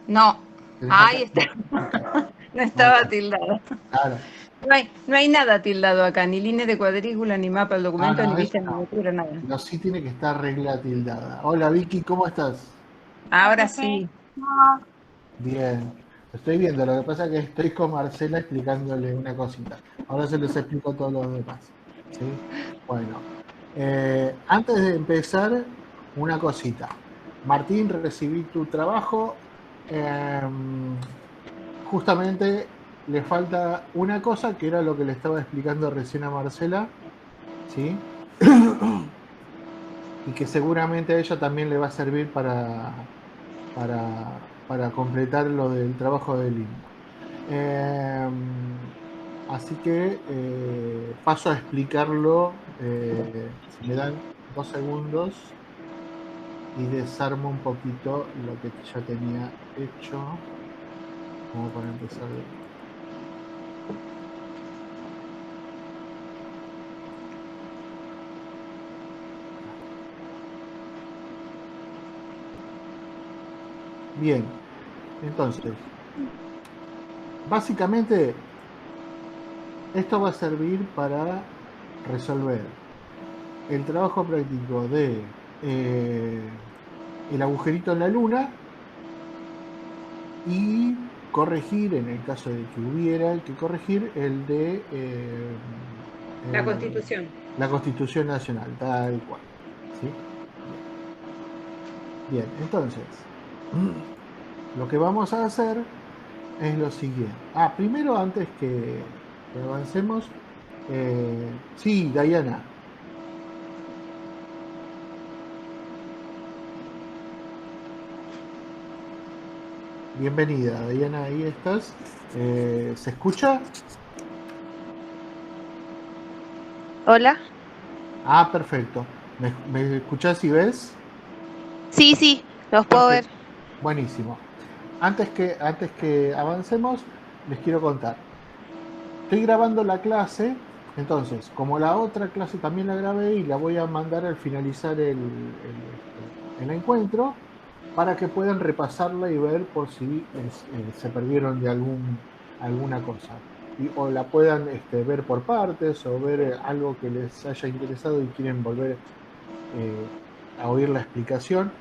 No, ahí está. Ok, No ahí estaba está. tildado. Claro. No hay nada tildado acá, ni líneas de cuadrícula, ni mapa del Ah, documento, ni no, eso vista de no. miniatura, nada. Pero sí tiene que estar regla tildada. Hola Vicky, ¿cómo estás? Hola, Ahora profe. sí. No, Bien. Estoy viendo, lo que pasa es que estoy con Marcela explicándole una cosita. Ahora se los explico a todos los demás. ¿Sí? Bueno, antes de empezar, una cosita. Martín, recibí tu trabajo. Justamente le falta una cosa que era lo que le estaba explicando recién a Marcela, ¿sí? Y que seguramente a ella también le va a servir para completar lo del trabajo del himno. Eh, Así que paso a explicarlo, si me dan 2 segundos, y desarmo un poquito lo que ya tenía hecho, como para empezar de nuevo. Bien, entonces, básicamente esto va a servir para resolver el trabajo práctico de el agujerito en la luna y corregir, en el caso de que hubiera que corregir, el de La el- Constitución. la Constitución Nacional, tal cual. ¿Sí? Bien. Bien, entonces, lo que vamos a hacer es lo siguiente. Primero, antes que avancemos, sí, Diana, bienvenida, Diana, ahí estás. ¿Se escucha? hola. Perfecto. ¿Me escuchás y ves? Sí, sí, los puedo ver. Perfecto. Buenísimo. Antes que avancemos, les quiero contar. Estoy grabando la clase, entonces, como la otra clase también la grabé y la voy a mandar al finalizar el encuentro, para que puedan repasarla y ver por si se perdieron de alguna cosa. O la puedan ver por partes o ver algo que les haya interesado y quieren volver eh, a oír la explicación.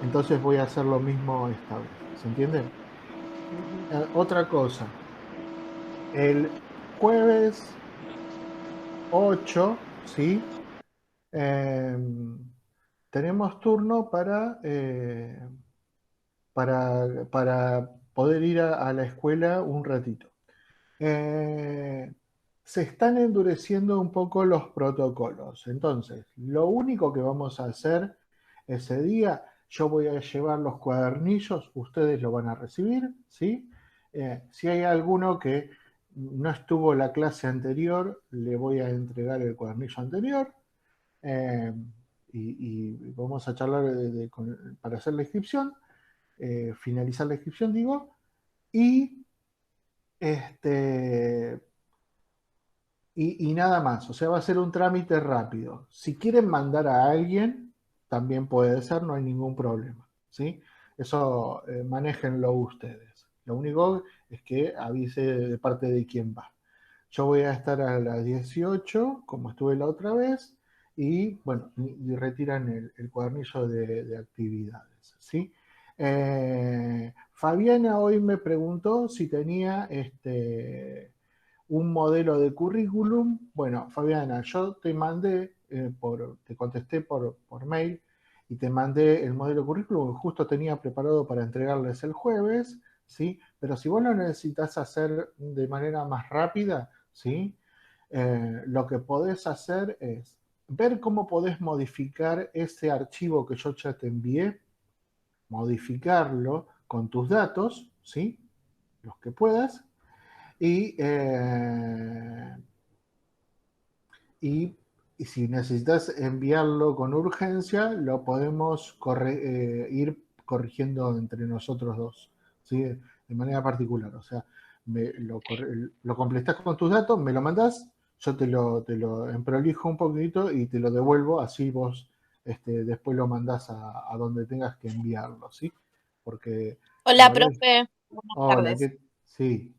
Entonces voy a hacer lo mismo esta vez. ¿Se entiende? Otra cosa. El jueves 8, ¿sí? Em, Tenemos turno para poder ir a la escuela un ratito. Eh, Se están endureciendo un poco los protocolos. Entonces, lo único que vamos a hacer ese día, yo voy a llevar los cuadernillos, ustedes lo van a recibir, ¿sí? Si hay alguno que no estuvo la clase anterior, le voy a entregar el cuadernillo anterior, eh, y vamos a charlar para hacer la inscripción, finalizar la inscripción, digo, y este, y nada más. O sea, va a ser un trámite rápido. Si quieren mandar a alguien, también puede ser, no hay ningún problema, ¿sí? Eso manéjenlo ustedes. Lo único es que avise de parte de quién va. Yo voy a estar a las 18, como estuve la otra vez, y bueno, y retiran el cuadernillo de actividades, ¿sí? Fabiana hoy me preguntó si tenía un modelo de currículum. Bueno, Fabiana, yo te mandé, te contesté por mail y te mandé el modelo de currículum que justo tenía preparado para entregarles el jueves, ¿sí? Pero si vos lo necesitas hacer de manera más rápida, ¿sí? Lo que podés hacer es ver cómo podés modificar ese archivo que yo ya te envié, modificarlo con tus datos, ¿sí? Los que puedas, y, y, y si necesitas enviarlo con urgencia, lo podemos ir corrigiendo entre nosotros dos, ¿sí? De manera particular. O sea, lo completás con tus datos, me lo mandás, yo te lo emprolijo un poquito y te lo devuelvo, así vos después lo mandás a donde tengas que enviarlo, ¿sí? Porque Hola, Gabriel. profe. Buenas Hola, tardes. sí,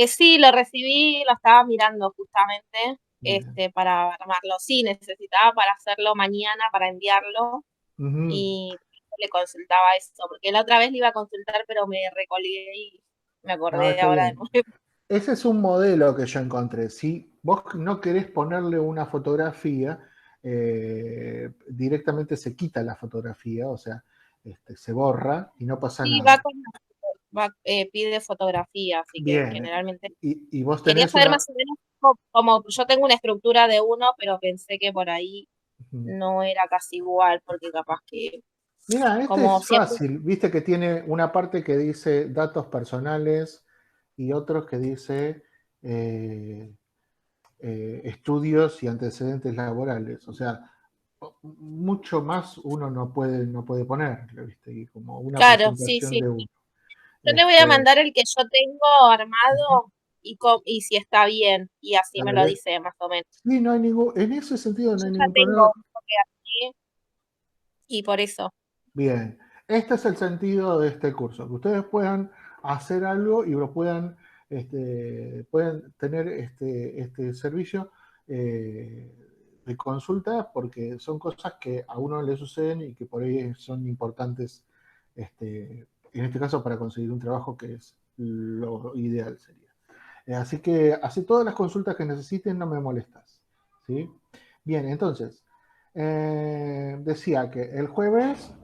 Sí, lo recibí, lo estaba mirando justamente bien. para armarlo. Sí, necesitaba para hacerlo mañana, para enviarlo, Ujú. y le consultaba eso, porque la otra vez le iba a consultar, pero me recolgué y me No, acordé está ahora de bien. nuevo. Ese es un modelo que yo encontré. Si vos no querés ponerle una fotografía, directamente se quita la fotografía, o sea, se borra y no pasa Sí, nada. pide fotografía, así que Bien, generalmente y vos quería tenés saber una... más o menos como yo tengo una estructura de uno, pero pensé que por ahí Ujú. no era casi igual, porque capaz que Mira, este como es siempre. fácil. Viste que tiene una parte que dice datos personales y otros que dice eh, estudios y antecedentes laborales. O sea, mucho más uno no puede poner, ¿viste? Y como una Claro, sí, presentación sí. de uno. Yo le voy a Este, mandar el que yo tengo armado y si está bien, y así me lo dale. dice más o menos. Sí, no hay ningún, en ese sentido no Yo hay ya ningún tengo problema. un toque así y por eso. Bien, este es el sentido de este curso, que ustedes puedan hacer algo y lo puedan tener este servicio eh, de consulta porque son cosas que a uno le suceden y que por ahí son importantes, en este caso para conseguir un trabajo que es lo ideal sería. Así que así todas las consultas que necesiten no me molestas, ¿sí? Bien, entonces, decía que el jueves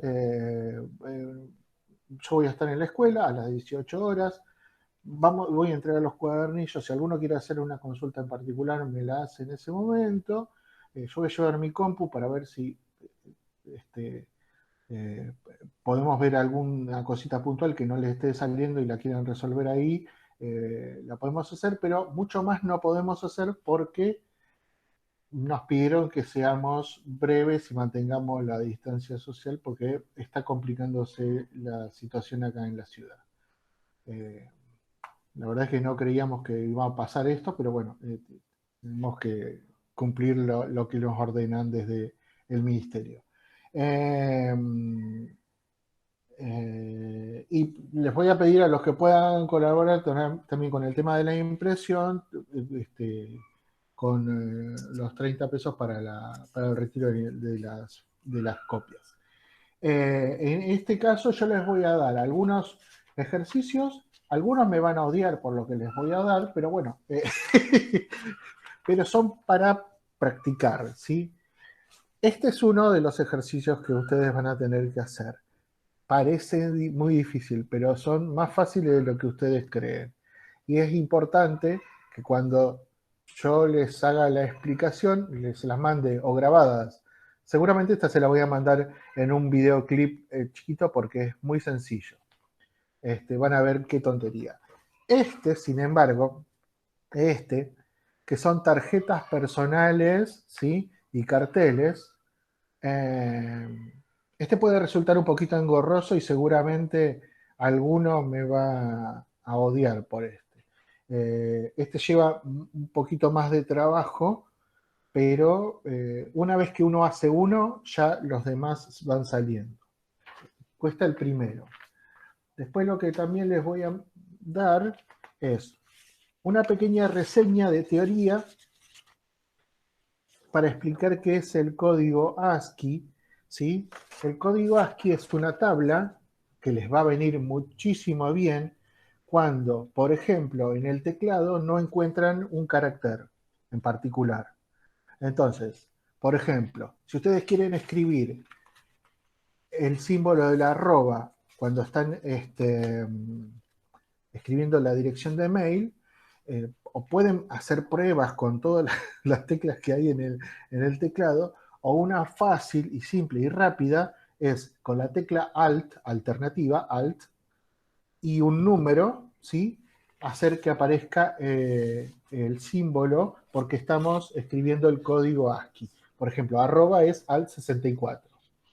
yo voy a estar en la escuela a las 18 horas. Voy a entregar los cuadernillos. Si alguno quiere hacer una consulta en particular, me la hace en ese momento. Yo voy a llevar mi compu para ver si este, eh, podemos ver alguna cosita puntual que no les esté saliendo y la quieran resolver ahí. La podemos hacer, pero mucho más no podemos hacer porque nos pidieron que seamos breves y mantengamos la distancia social porque está complicándose la situación acá en la ciudad. Eh, la verdad es que no creíamos que iba a pasar esto, pero bueno, tenemos que cumplir lo que nos ordenan desde el ministerio. Eh, y les voy a pedir a los que puedan colaborar también con el tema de la impresión, con los 30 pesos para el retiro de las copias. En este caso yo les voy a dar algunos ejercicios, algunos me van a odiar por lo que les voy a dar, pero bueno, pero son para practicar, ¿sí? Este es uno de los ejercicios que ustedes van a tener que hacer. Parece muy difícil, pero son más fáciles de lo que ustedes creen. Y es importante que cuando yo les haga la explicación, les las mande o grabadas. Seguramente esta se la voy a mandar en un videoclip chiquito porque es muy sencillo. Van a ver qué tontería. Sin embargo, que son tarjetas personales, ¿sí? Y carteles, eh, puede resultar un poquito engorroso y seguramente alguno me va a odiar por este. Lleva un poquito más de trabajo, pero una vez que uno hace uno, ya los demás van saliendo. Cuesta el primero. Después lo que también les voy a dar es una pequeña reseña de teoría para explicar qué es el código ASCII, ¿sí? El código ASCII es una tabla que les va a venir muchísimo bien cuando, por ejemplo, en el teclado no encuentran un carácter en particular. Entonces, por ejemplo, si ustedes quieren escribir el símbolo de la arroba cuando están escribiendo la dirección de mail, o pueden hacer pruebas con todas las teclas que hay en el teclado, o una fácil y simple y rápida es con la tecla Alt, alternativa, Alt, y un número, ¿sí? Hacer que aparezca el símbolo porque estamos escribiendo el código ASCII. Por ejemplo, arroba es alt64,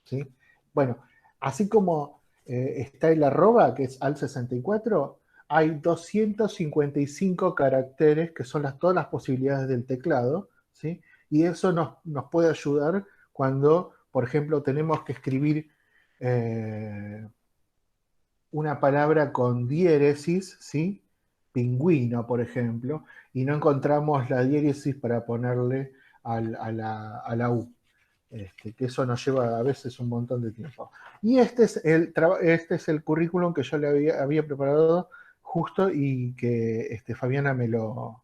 ¿sí? Bueno, así como está el arroba, que es alt64, hay 255 caracteres que son todas las posibilidades del teclado, ¿sí? Y eso nos puede ayudar cuando, por ejemplo, tenemos que escribir una palabra con diéresis, ¿sí? Pingüino, por ejemplo, y no encontramos la diéresis para ponerle a la U. Que eso nos lleva a veces un montón de tiempo. Y este es el currículum que yo le había preparado justo y que Fabiana me lo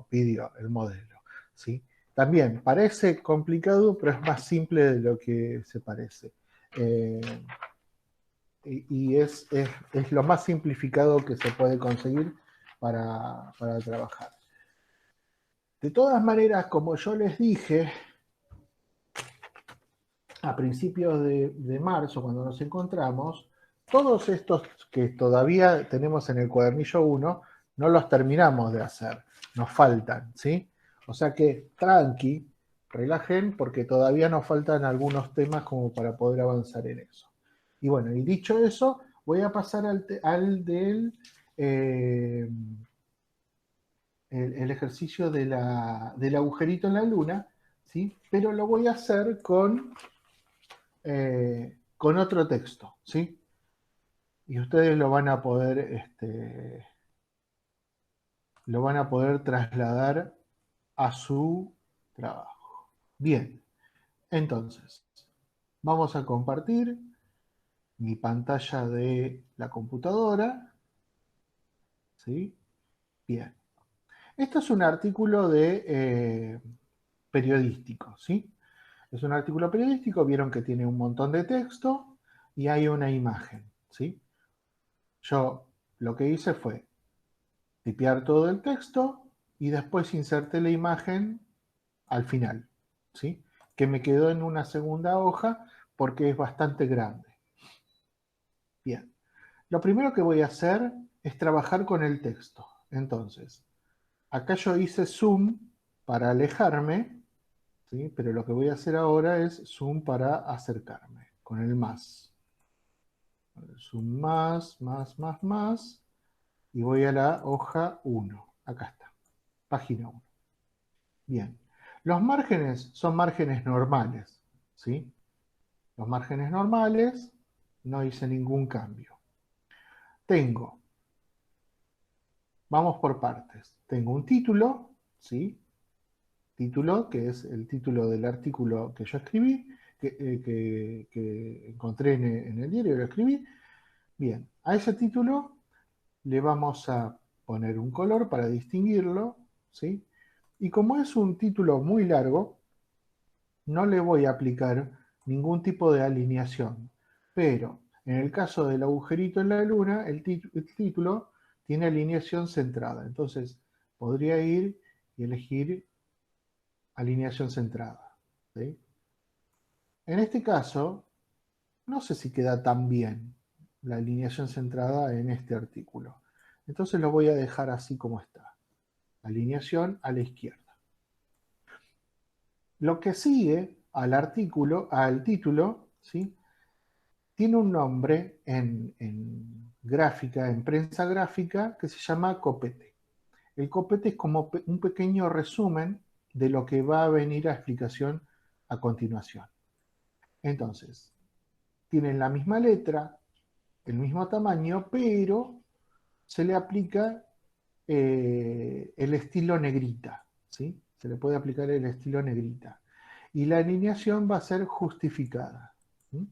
pidió, el modelo. ¿Sí? También parece complicado, pero es más simple de lo que se parece. Y es lo más simplificado que se puede conseguir para trabajar. De todas maneras, como yo les dije, a principios de marzo, cuando nos encontramos, todos estos que todavía tenemos en el cuadernillo 1, no los terminamos de hacer, nos faltan, ¿sí? O sea que tranqui, relajen, porque todavía nos faltan algunos temas como para poder avanzar en eso. Y bueno, y dicho eso, voy a pasar al del el ejercicio del agujerito en la luna, ¿sí? Pero lo voy a hacer con otro texto, ¿sí? Y ustedes lo van a poder trasladar a su trabajo. Bien, entonces, vamos a compartir mi pantalla de la computadora, ¿sí? Bien. Esto es un artículo periodístico, ¿sí? Es un artículo periodístico, vieron que tiene un montón de texto y hay una imagen, ¿sí? Yo lo que hice fue tipear todo el texto y después inserté la imagen al final, ¿sí? Que me quedó en una segunda hoja porque es bastante grande. Bien, lo primero que voy a hacer es trabajar con el texto. Entonces, acá yo hice zoom para alejarme, ¿sí? Pero lo que voy a hacer ahora es zoom para acercarme, con el más. Zoom más, y voy a la hoja 1. Acá está, página 1. Bien, los márgenes son márgenes normales, ¿sí? Los márgenes normales, no hice ningún cambio. Vamos por partes. Tengo un título, ¿sí? Título, que es el título del artículo que yo escribí, que encontré en el diario, lo escribí. Bien, a ese título le vamos a poner un color para distinguirlo, ¿sí? Y como es un título muy largo, no le voy a aplicar ningún tipo de alineación. Pero en el caso del agujerito en la luna, el título tiene alineación centrada. Entonces podría ir y elegir alineación centrada, ¿sí? En este caso, no sé si queda tan bien la alineación centrada en este artículo. Entonces lo voy a dejar así como está. Alineación a la izquierda. Lo que sigue al título, ¿sí? Tiene un nombre en gráfica, en prensa gráfica, que se llama copete. El copete es como un pequeño resumen de lo que va a venir a explicación a continuación. Entonces, tienen la misma letra, el mismo tamaño, pero se le aplica el estilo negrita, ¿sí? Se le puede aplicar el estilo negrita. Y la alineación va a ser justificada. ¿Sí?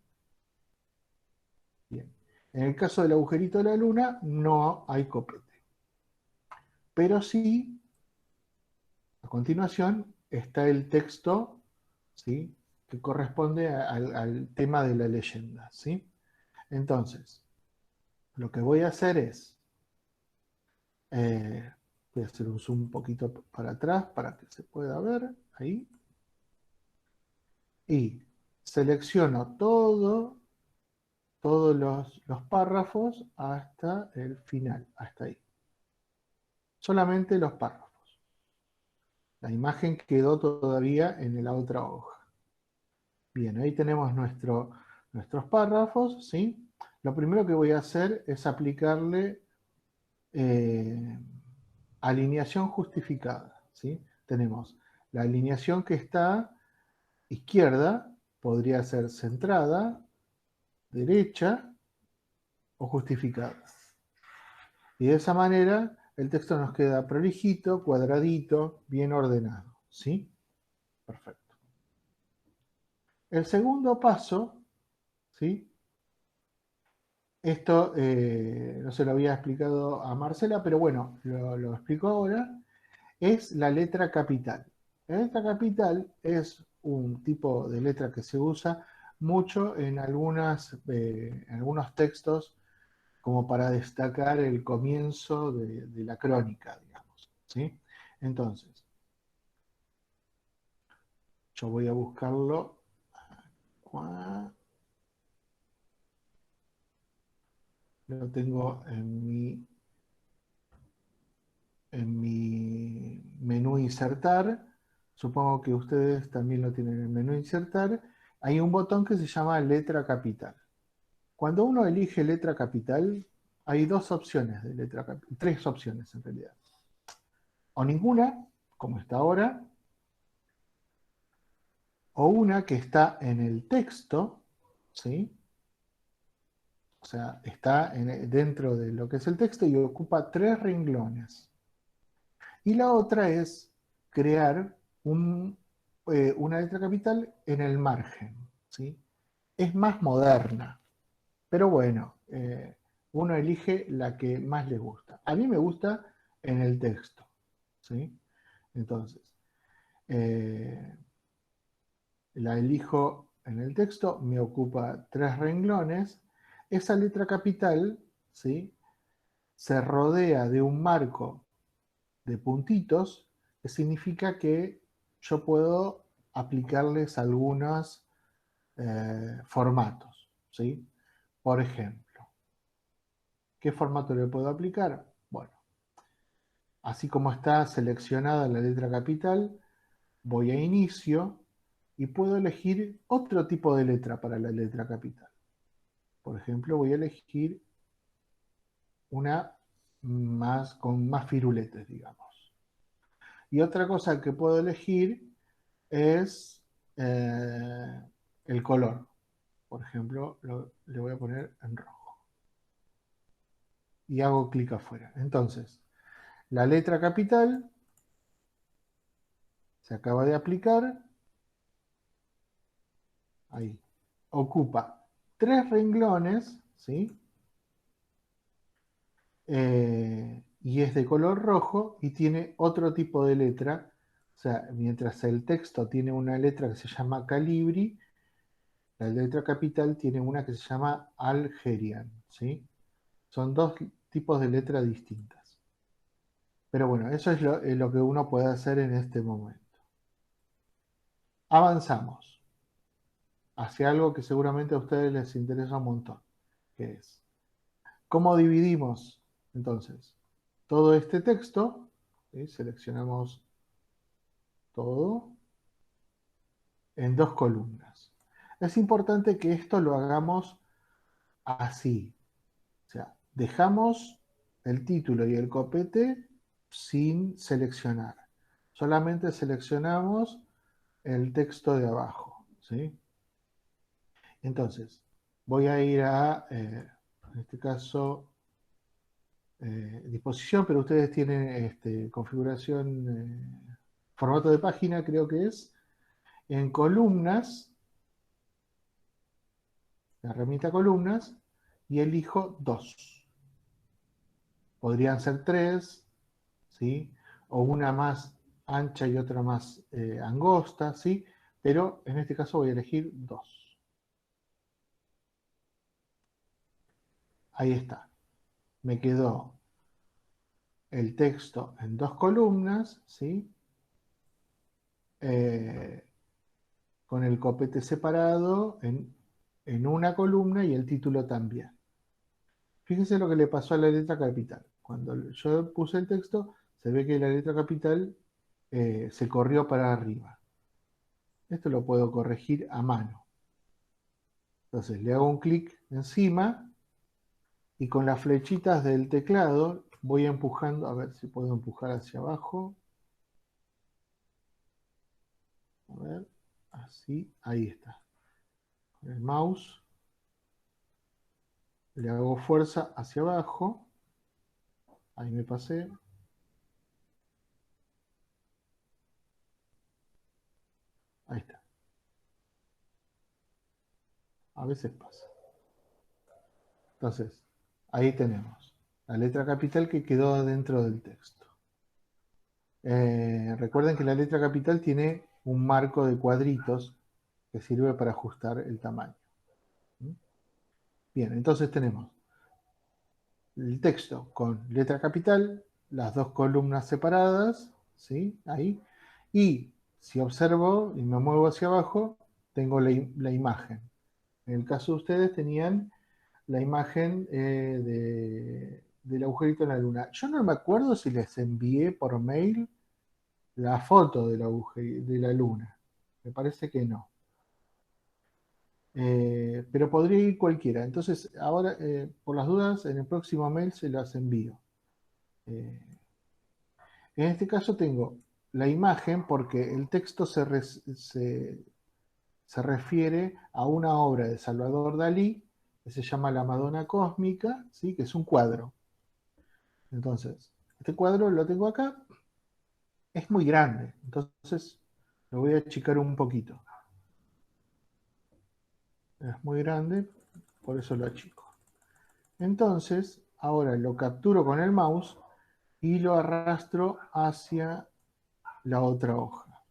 Bien. En el caso del agujerito de la luna, no hay copete. Pero sí, a continuación, está el texto, ¿sí? Que corresponde al tema de la leyenda, ¿sí? Entonces, lo que voy a hacer es, voy a hacer un zoom un poquito para atrás para que se pueda ver, ahí, y selecciono todos los párrafos hasta el final, hasta ahí. Solamente los párrafos. La imagen quedó todavía en la otra hoja. Bien, ahí tenemos nuestros párrafos, ¿sí? Lo primero que voy a hacer es aplicarle alineación justificada, ¿sí? Tenemos la alineación que está izquierda, podría ser centrada, derecha, o justificadas. Y de esa manera el texto nos queda prolijito, cuadradito, bien ordenado. ¿Sí? Perfecto. El segundo paso, ¿sí? Esto no se lo había explicado a Marcela, pero bueno, lo explico ahora. Es la letra capital. La letra capital es un tipo de letra que se usa mucho en algunos textos como para destacar el comienzo de la crónica, digamos. ¿Sí? Entonces, yo voy a buscarlo. Lo tengo en mi menú insertar. Supongo que ustedes también lo tienen en el menú insertar. Hay un botón que se llama letra capital. Cuando uno elige letra capital, hay dos opciones de letra capital, tres opciones en realidad. O ninguna, como está ahora, o una que está en el texto, ¿sí? O sea, está dentro de lo que es el texto y ocupa 3 renglones. Y la otra es crear una letra capital en el margen, ¿sí? Es más moderna, pero bueno, uno elige la que más le gusta. A mí me gusta en el texto, ¿sí? Entonces, eh, la elijo en el texto, me ocupa 3 renglones. Esa letra capital, ¿sí? Se rodea de un marco de puntitos, que significa que yo puedo aplicarles algunos formatos, ¿sí? Por ejemplo, ¿qué formato le puedo aplicar? Bueno, así como está seleccionada la letra capital, voy a inicio y puedo elegir otro tipo de letra para la letra capital. Por ejemplo, voy a elegir una con más firuletes, digamos. Y otra cosa que puedo elegir es el color. Por ejemplo, le voy a poner en rojo. Y hago clic afuera. Entonces, la letra capital se acaba de aplicar. Ahí. Ocupa 3 renglones, ¿sí? Y es de color rojo y tiene otro tipo de letra. O sea, mientras el texto tiene una letra que se llama Calibri, la letra capital tiene una que se llama Algerian, ¿sí? Son dos tipos de letras distintas. Pero bueno, eso es lo que uno puede hacer en este momento. Avanzamos hacia algo que seguramente a ustedes les interesa un montón, que es, ¿cómo dividimos entonces todo este texto? ¿Sí? Seleccionamos todo en 2 columnas. Es importante que esto lo hagamos así. O sea, dejamos el título y el copete sin seleccionar. Solamente seleccionamos el texto de abajo, ¿sí? Entonces, voy a ir en este caso, disposición, pero ustedes tienen configuración, formato de página, creo que es, en columnas, la herramienta columnas, y elijo 2. Podrían ser 3, ¿sí? O una más ancha y otra más angosta, ¿sí? Pero en este caso voy a elegir 2. Ahí está. Me quedó el texto en 2 columnas, ¿sí? Eh, con el copete separado en una columna y el título también. Fíjense lo que le pasó a la letra capital. Cuando yo puse el texto, se ve que la letra capital se corrió para arriba. Esto lo puedo corregir a mano. Entonces le hago un clic encima y con las flechitas del teclado voy empujando, a ver si puedo empujar hacia abajo. A ver, así, ahí está. Con el mouse le hago fuerza hacia abajo, ahí me pasé, ahí está, a veces pasa. Entonces, ahí tenemos la letra capital que quedó dentro del texto. Recuerden que la letra capital tiene un marco de cuadritos que sirve para ajustar el tamaño. Bien, entonces tenemos el texto con letra capital, las dos columnas separadas, ¿sí? Ahí. Y si observo y me muevo hacia abajo, tengo la imagen. En el caso de ustedes tenían la imagen del agujerito en la luna. Yo no me acuerdo si les envié por mail la foto del de la luna. Me parece que no. Pero podría ir cualquiera. Entonces, ahora, por las dudas, en el próximo mail se las envío. En este caso tengo la imagen porque el texto se refiere a una obra de Salvador Dalí que se llama La Madonna Cósmica, ¿sí? Que es un cuadro. Entonces, este cuadro lo tengo acá, es muy grande, entonces lo voy a achicar un poquito. Es muy grande, por eso lo achico. Entonces, ahora lo capturo con el mouse y lo arrastro hacia la otra hoja.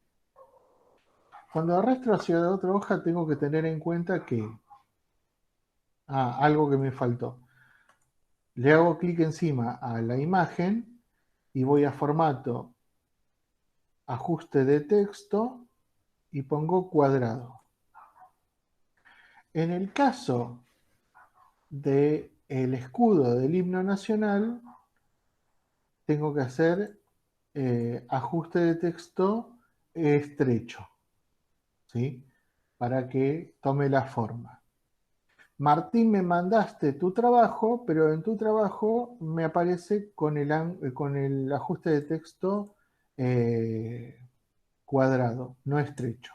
Cuando arrastro hacia la otra hoja tengo que tener en cuenta que... algo que me faltó. Le hago clic encima a la imagen y voy a formato, ajuste de texto y pongo cuadrado. En el caso del escudo del himno nacional, tengo que hacer ajuste de texto estrecho, ¿sí? Para que tome la forma. Martín, me mandaste tu trabajo, pero en tu trabajo me aparece con el ajuste de texto cuadrado, no estrecho.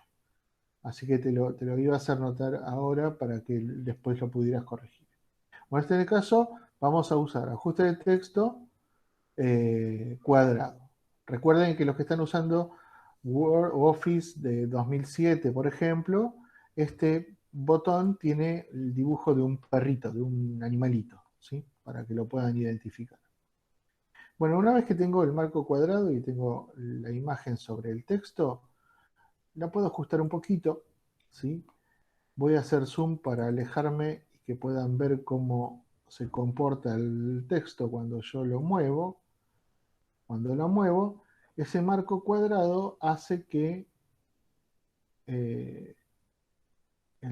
Así que te lo iba a hacer notar ahora para que después lo pudieras corregir. Bueno, en este caso vamos a usar ajuste de texto cuadrado. Recuerden que los que están usando Word o Office de 2007, por ejemplo, este botón tiene el dibujo de un perrito, de un animalito, ¿sí? Para que lo puedan identificar. Bueno, una vez que tengo el marco cuadrado y tengo la imagen sobre el texto, la puedo ajustar un poquito, ¿sí? Voy a hacer zoom para alejarme y que puedan ver cómo se comporta el texto cuando yo lo muevo. Cuando lo muevo, ese marco cuadrado hace que el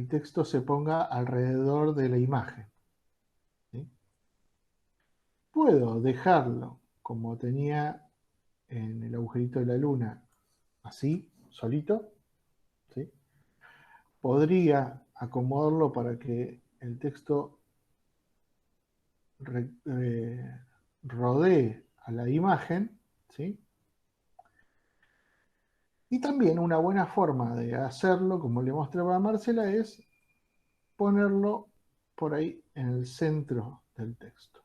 texto se ponga alrededor de la imagen, ¿sí? Puedo dejarlo como tenía en el agujerito de la luna, así, solito, ¿sí? Podría acomodarlo para que el texto rodee a la imagen, ¿sí? Y también una buena forma de hacerlo, como le mostraba a Marcela, es ponerlo por ahí en el centro del texto,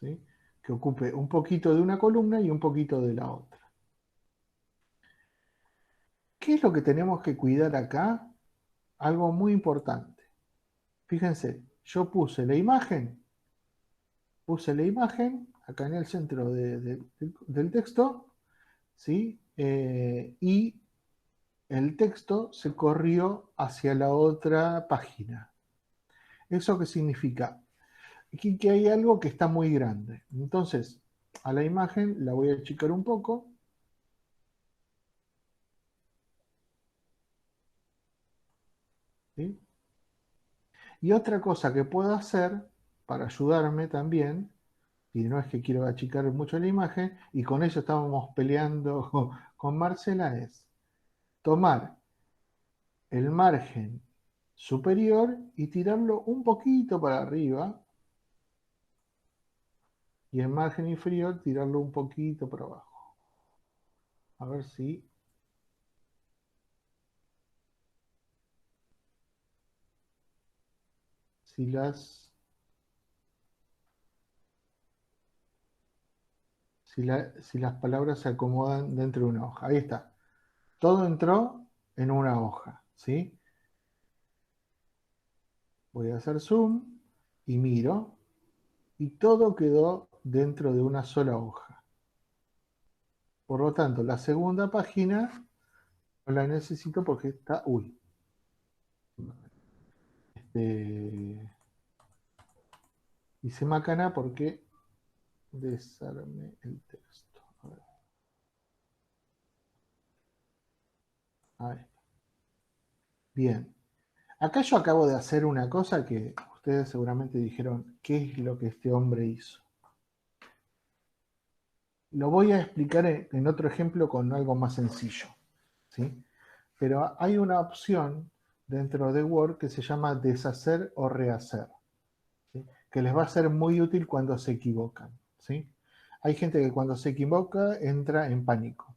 ¿sí? Que ocupe un poquito de una columna y un poquito de la otra. ¿Qué es lo que tenemos que cuidar acá? Algo muy importante. Fíjense, yo puse la imagen acá en el centro del texto, ¿sí? Y el texto se corrió hacia la otra página. ¿Eso qué significa? Que hay algo que está muy grande. Entonces, a la imagen la voy a achicar un poco. ¿Sí? Y otra cosa que puedo hacer para ayudarme también, y no es que quiero achicar mucho la imagen, y con eso estábamos peleando con Marcela, es tomar el margen superior y tirarlo un poquito para arriba, y el margen inferior tirarlo un poquito para abajo. A ver si... si las, si las palabras se acomodan dentro de una hoja. Ahí está. Todo entró en una hoja, ¿sí? Voy a hacer zoom y miro y todo quedó dentro de una sola hoja. Por lo tanto, la segunda página no la necesito porque está... Uy. Hice macana porque desarmé el texto. A ver. Ahí. Bien. Acá yo acabo de hacer una cosa que ustedes seguramente dijeron, ¿qué es lo que este hombre hizo? Lo voy a explicar en otro ejemplo con algo más sencillo, ¿sí? Pero hay una opción dentro de Word que se llama deshacer o rehacer, ¿sí? Que les va a ser muy útil cuando se equivocan, ¿sí? Hay gente que cuando se equivoca entra en pánico.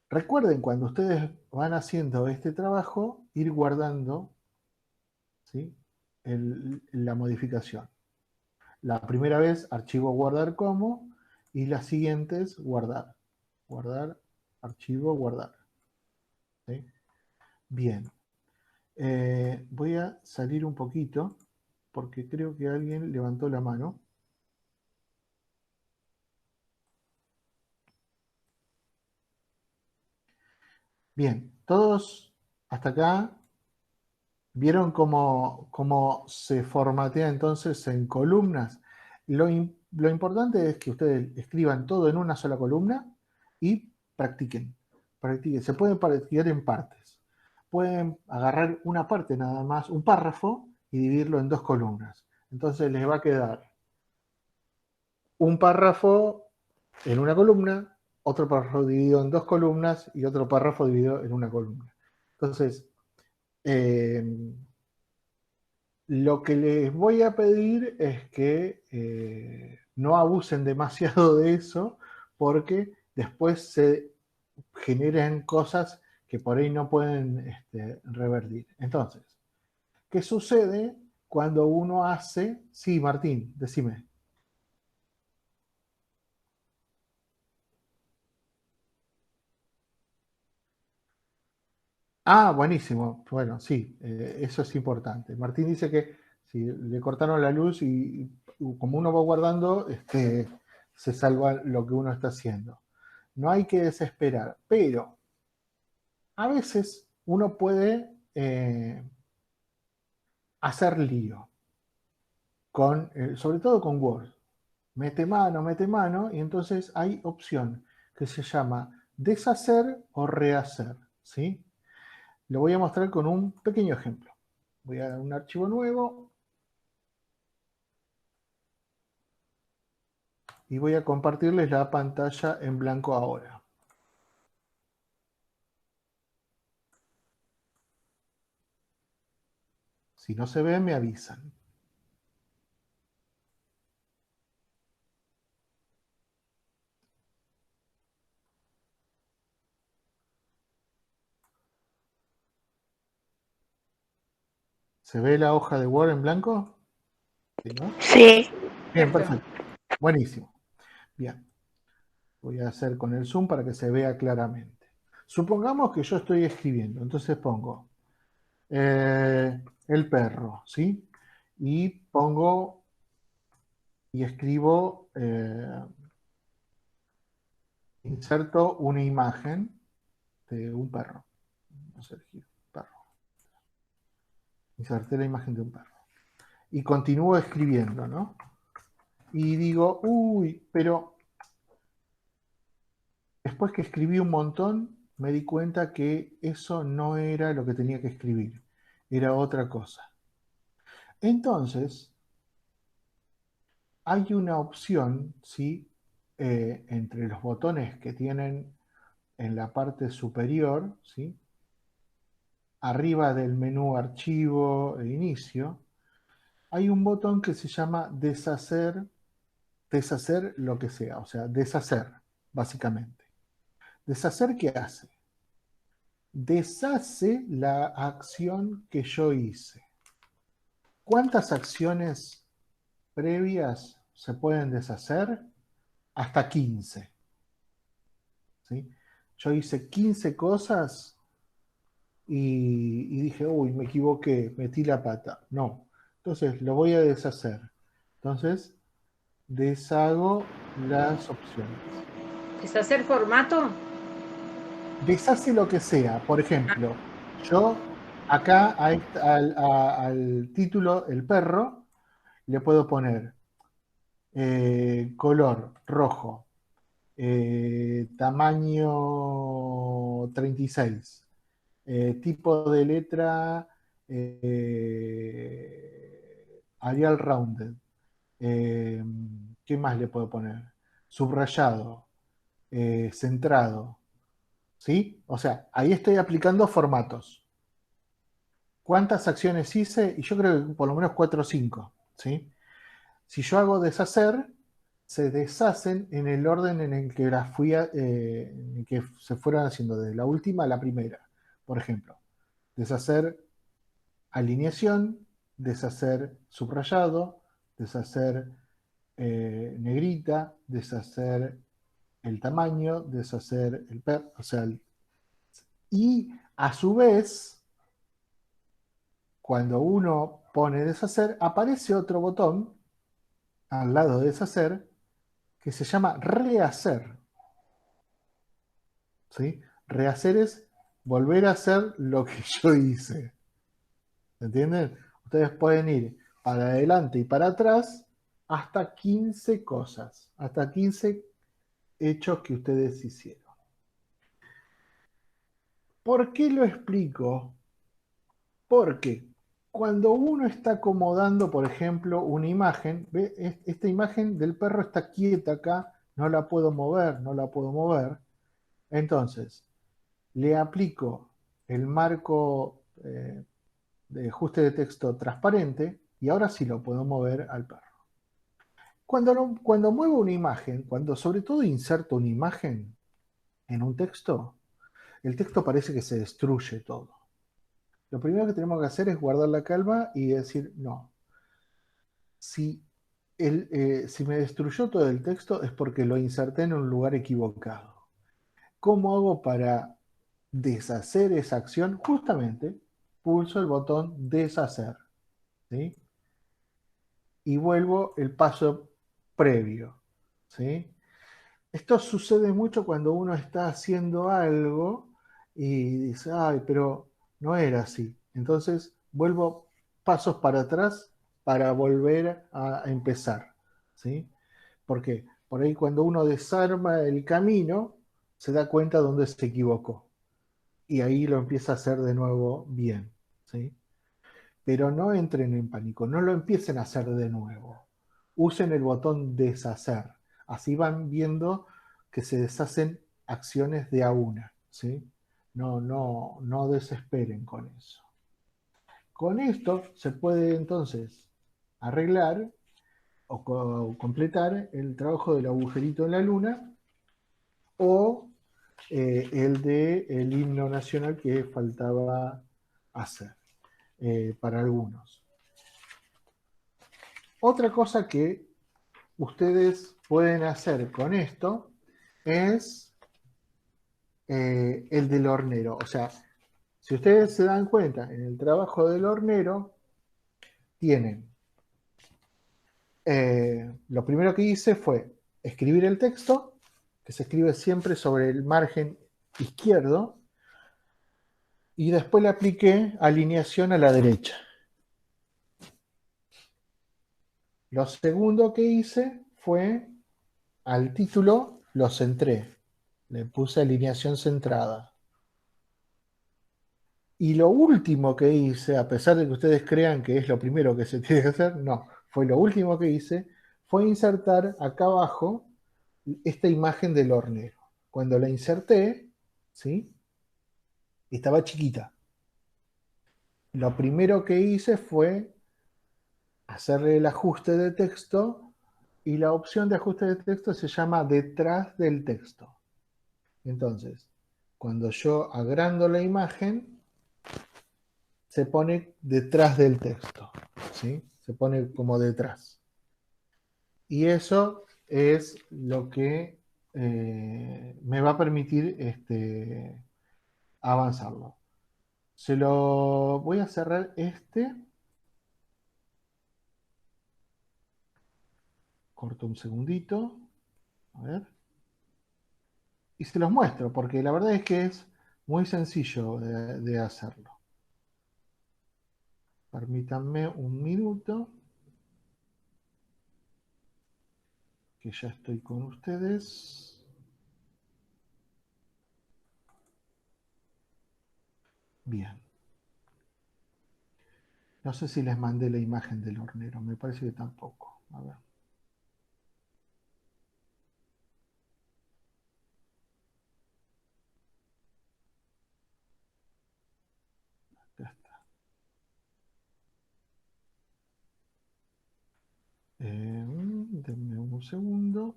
Recuerden, cuando ustedes van haciendo este trabajo, ir guardando, ¿sí? La modificación. La primera vez, archivo guardar como, y las siguientes, guardar. Guardar, archivo, guardar. ¿Sí? Bien. Voy a salir un poquito, porque creo que alguien levantó la mano. Bien, todos hasta acá vieron cómo se formatea entonces en columnas. Lo importante es que ustedes escriban todo en una sola columna y practiquen. Se pueden practicar en partes. Pueden agarrar una parte nada más, un párrafo, y dividirlo en 2 columnas. Entonces les va a quedar un párrafo en una columna, otro párrafo dividido en 2 columnas y otro párrafo dividido en una columna. Entonces, lo que les voy a pedir es que no abusen demasiado de eso, porque después se generan cosas que por ahí no pueden revertir. Entonces, ¿qué sucede cuando uno hace... Sí, Martín, decime. Ah, buenísimo. Bueno, sí, eso es importante. Martín dice que si le cortaron la luz y como uno va guardando, se salva lo que uno está haciendo. No hay que desesperar, pero a veces uno puede hacer lío, sobre todo con Word. Mete mano, y entonces hay opción que se llama deshacer o rehacer, ¿sí? Lo voy a mostrar con un pequeño ejemplo. Voy a dar un archivo nuevo y voy a compartirles la pantalla en blanco ahora. Si no se ve, me avisan. ¿Se ve la hoja de Word en blanco? ¿Sí, no? Sí. Bien, perfecto. Buenísimo. Bien. Voy a hacer con el zoom para que se vea claramente. Supongamos que yo estoy escribiendo, entonces pongo el perro, ¿sí? Y pongo y escribo, inserto una imagen de un perro. Vamos a elegir perro. Inserté la imagen de un perro. Y continúo escribiendo, ¿no? Y digo, uy, pero después que escribí un montón, me di cuenta que eso no era lo que tenía que escribir. Era otra cosa. Entonces, hay una opción, ¿sí? Entre los botones que tienen en la parte superior, ¿sí? Arriba del menú archivo e inicio, hay un botón que se llama deshacer lo que sea, o sea, deshacer, básicamente. ¿Deshacer qué hace? Deshace la acción que yo hice. ¿Cuántas acciones previas se pueden deshacer? Hasta 15. ¿Sí? Yo hice 15 cosas y dije, uy, me equivoqué, metí la pata. No. Entonces, lo voy a deshacer. Entonces, deshago las opciones. ¿Deshacer formato? Deshace lo que sea. Por ejemplo, yo acá al título, el perro, le puedo poner color rojo, tamaño 36, tipo de letra Arial Rounded. Eh, ¿Qué más le puedo poner? Subrayado, centrado. ¿Sí? O sea, ahí estoy aplicando formatos. ¿Cuántas acciones hice? Y yo creo que por lo menos 4 o 5. ¿Sí? Si yo hago deshacer, se deshacen en el orden en el que las fui en el que se fueron haciendo, desde la última a la primera. Por ejemplo, deshacer alineación, deshacer subrayado, deshacer negrita, deshacer el tamaño, deshacer o sea, y a su vez, cuando uno pone deshacer, aparece otro botón al lado de deshacer que se llama rehacer. ¿Sí? Rehacer es volver a hacer lo que yo hice. ¿Entienden? Ustedes pueden ir para adelante y para atrás hasta 15 cosas, hasta 15 hechos que ustedes hicieron. ¿Por qué lo explico? Porque cuando uno está acomodando, por ejemplo, una imagen, ¿ve? Esta imagen del perro está quieta acá, no la puedo mover, no la puedo mover. Entonces, le aplico el marco de ajuste de texto transparente y ahora sí lo puedo mover al perro. Cuando muevo una imagen, cuando sobre todo inserto una imagen en un texto, el texto parece que se destruye todo. Lo primero que tenemos que hacer es guardar la calma y decir, no, si me destruyó todo el texto es porque lo inserté en un lugar equivocado. ¿Cómo hago para deshacer esa acción? Justamente pulso el botón deshacer, ¿sí? Y vuelvo el paso previo, ¿sí? Esto sucede mucho cuando uno está haciendo algo y dice, ay, pero no era así. Entonces vuelvo pasos para atrás para volver a empezar, ¿sí? Porque por ahí cuando uno desarma el camino, se da cuenta dónde se equivocó. Y ahí lo empieza a hacer de nuevo bien, ¿sí? Pero no entren en pánico, no lo empiecen a hacer de nuevo. Usen el botón deshacer. Así van viendo que se deshacen acciones de a una, ¿sí? No desesperen con eso. Con esto se puede entonces arreglar o completar el trabajo del agujerito en la luna o el de el himno nacional que faltaba hacer para algunos. Otra cosa que ustedes pueden hacer con esto es el del hornero. O sea, si ustedes se dan cuenta, en el trabajo del hornero tienen, lo primero que hice fue escribir el texto, que se escribe siempre sobre el margen izquierdo, y después le apliqué alineación a la derecha. Lo segundo que hice fue, al título lo centré, le puse alineación centrada. Y lo último que hice, a pesar de que ustedes crean que es lo primero que se tiene que hacer, no, fue lo último que hice, fue insertar acá abajo esta imagen del hornero. Cuando la inserté, ¿sí? Estaba chiquita. Lo primero que hice fue hacerle el ajuste de texto y la opción de ajuste de texto se llama detrás del texto. Entonces, cuando yo agrando la imagen, se pone detrás del texto. ¿sí? Se pone como detrás. Y eso es lo que me va a permitir avanzarlo. Se lo voy a cerrar corto un segundito, a ver, y se los muestro, porque la verdad es que es muy sencillo de hacerlo. Permítanme un minuto, que ya estoy con ustedes. Bien. No sé si les mandé la imagen del hornero, me parece que tampoco. A ver. Ya está. Denme un segundo.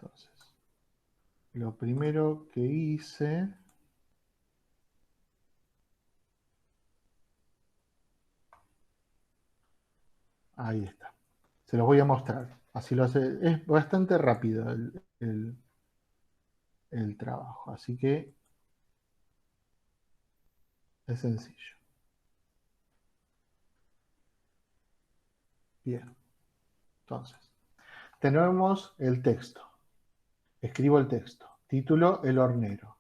Entonces, lo primero que hice... Ahí está. Se los voy a mostrar. Así lo hace. Es bastante rápido el trabajo. Así que es sencillo. Bien. Entonces, tenemos el texto. Escribo el texto. Título, El hornero.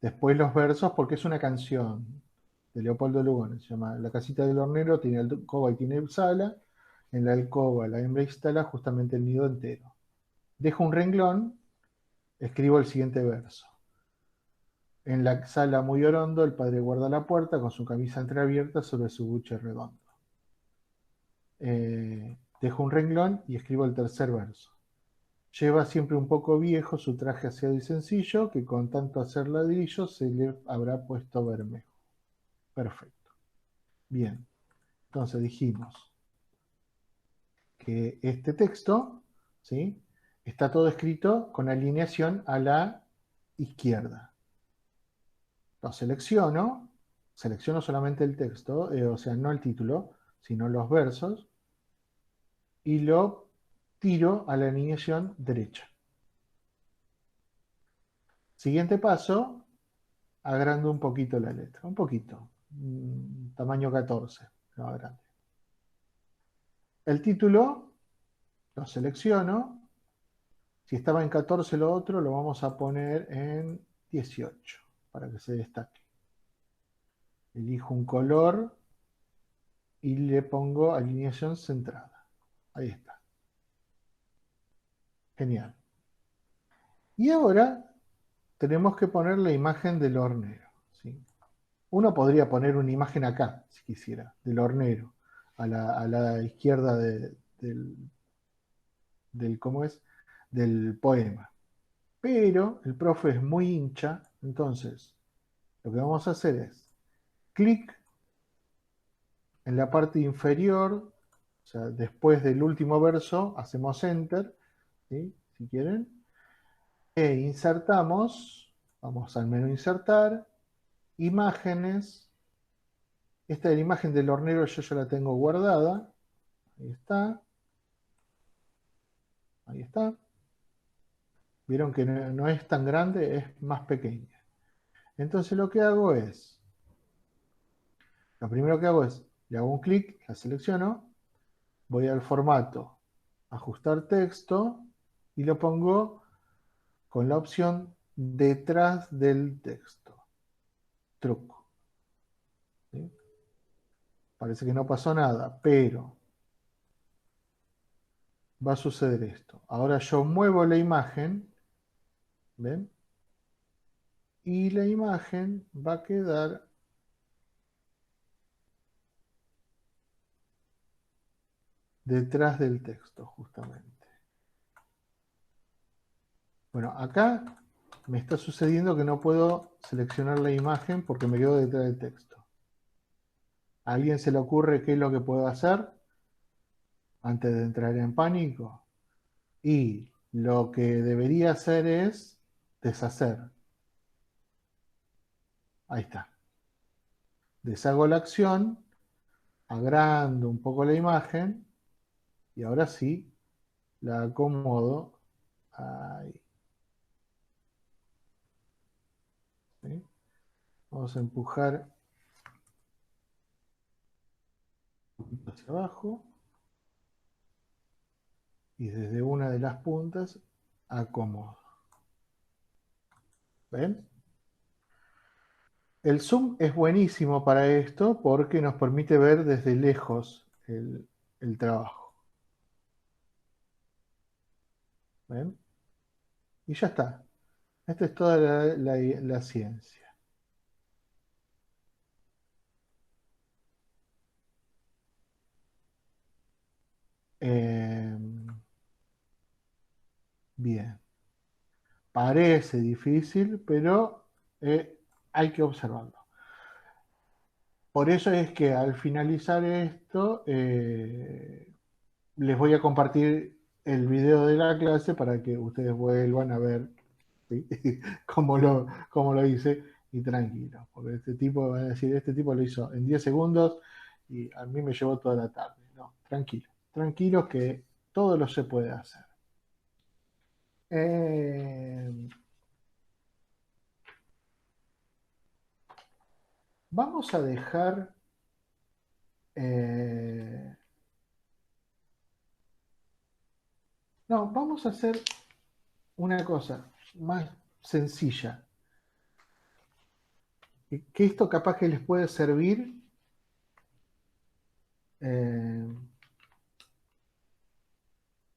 Después los versos, porque es una canción de Leopoldo Lugones. Se llama La casita del hornero, tiene alcoba y tiene sala. En la alcoba la hembra instala justamente el nido entero. Dejo un renglón, escribo el siguiente verso. En la sala muy orondo, el padre guarda la puerta con su camisa entreabierta sobre su buche redondo. Dejo un renglón y escribo el tercer verso. Lleva siempre un poco viejo su traje aseado y sencillo, que con tanto hacer ladrillos se le habrá puesto bermejo. Perfecto. Bien. Entonces dijimos que este texto, ¿sí?, está todo escrito con alineación a la izquierda. Lo selecciono solamente el texto, o sea, no el título, sino los versos, y lo tiro a la alineación derecha. Siguiente paso, agrando un poquito la letra, un poquito, tamaño 14, no grande. El título lo selecciono, si estaba en 14 lo otro, lo vamos a poner en 18, para que se destaque. Elijo un color y le pongo alineación centrada. Ahí está. Genial. Y ahora tenemos que poner la imagen del hornero, ¿sí? Uno podría poner una imagen acá, si quisiera, del hornero, a la izquierda ¿cómo es?, del poema. Pero el profe es muy hincha, entonces lo que vamos a hacer es clic en la parte inferior, o sea, después del último verso, hacemos enter, ¿sí?, si quieren, e insertamos, vamos al menú insertar, imágenes. Esta es la imagen del hornero, yo ya la tengo guardada. Ahí está. Ahí está. Vieron que no es tan grande, es más pequeña. Entonces lo que hago es, lo primero que hago es, le hago un clic, la selecciono, voy al formato, ajustar texto, y lo pongo con la opción detrás del texto. Truco. ¿Sí? Parece que no pasó nada, pero va a suceder esto. Ahora yo muevo la imagen, ¿ven?, y la imagen va a quedar detrás del texto, justamente. Bueno, acá me está sucediendo que no puedo seleccionar la imagen porque me quedo detrás del texto. ¿A alguien se le ocurre qué es lo que puedo hacer antes de entrar en pánico? Y lo que debería hacer es deshacer. Ahí está. Deshago la acción, agrando un poco la imagen y ahora sí la acomodo ahí. ¿Sí? Vamos a empujar un poquito hacia abajo y desde una de las puntas acomodo. ¿Ven? El zoom es buenísimo para esto porque nos permite ver desde lejos el trabajo. ¿Ven? Y ya está. Esta es toda la ciencia. Bien. Parece difícil, pero hay que observarlo. Por eso es que al finalizar esto, les voy a compartir el video de la clase para que ustedes vuelvan a ver, ¿sí? cómo lo hice, y tranquilo, porque este tipo, van a decir, este tipo lo hizo en 10 segundos y a mí me llevó toda la tarde. No, tranquilo, tranquilos que todo lo se puede hacer. Vamos a dejar no, vamos a hacer una cosa más sencilla. Que esto capaz que les puede servir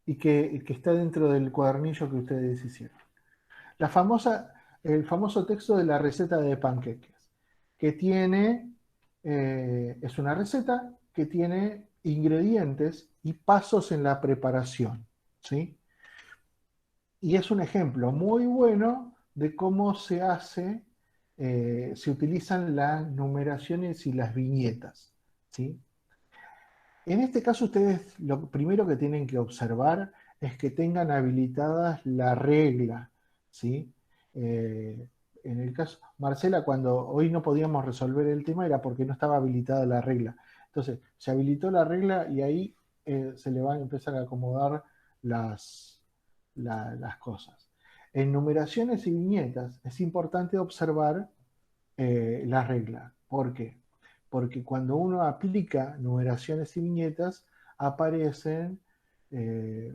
y que está dentro del cuadernillo que ustedes hicieron. El famoso texto de la receta de panqueques, que tiene, es una receta que tiene ingredientes y pasos en la preparación, ¿sí? Y es un ejemplo muy bueno de cómo se hace, se utilizan las numeraciones y las viñetas, ¿sí? En este caso ustedes lo primero que tienen que observar es que tengan habilitadas la regla, ¿sí? En el caso, Marcela, cuando hoy no podíamos resolver el tema era porque no estaba habilitada la regla. Entonces, se habilitó la regla y ahí se le van a empezar a acomodar las cosas. En numeraciones y viñetas es importante observar la regla. ¿Por qué? Porque cuando uno aplica numeraciones y viñetas, aparecen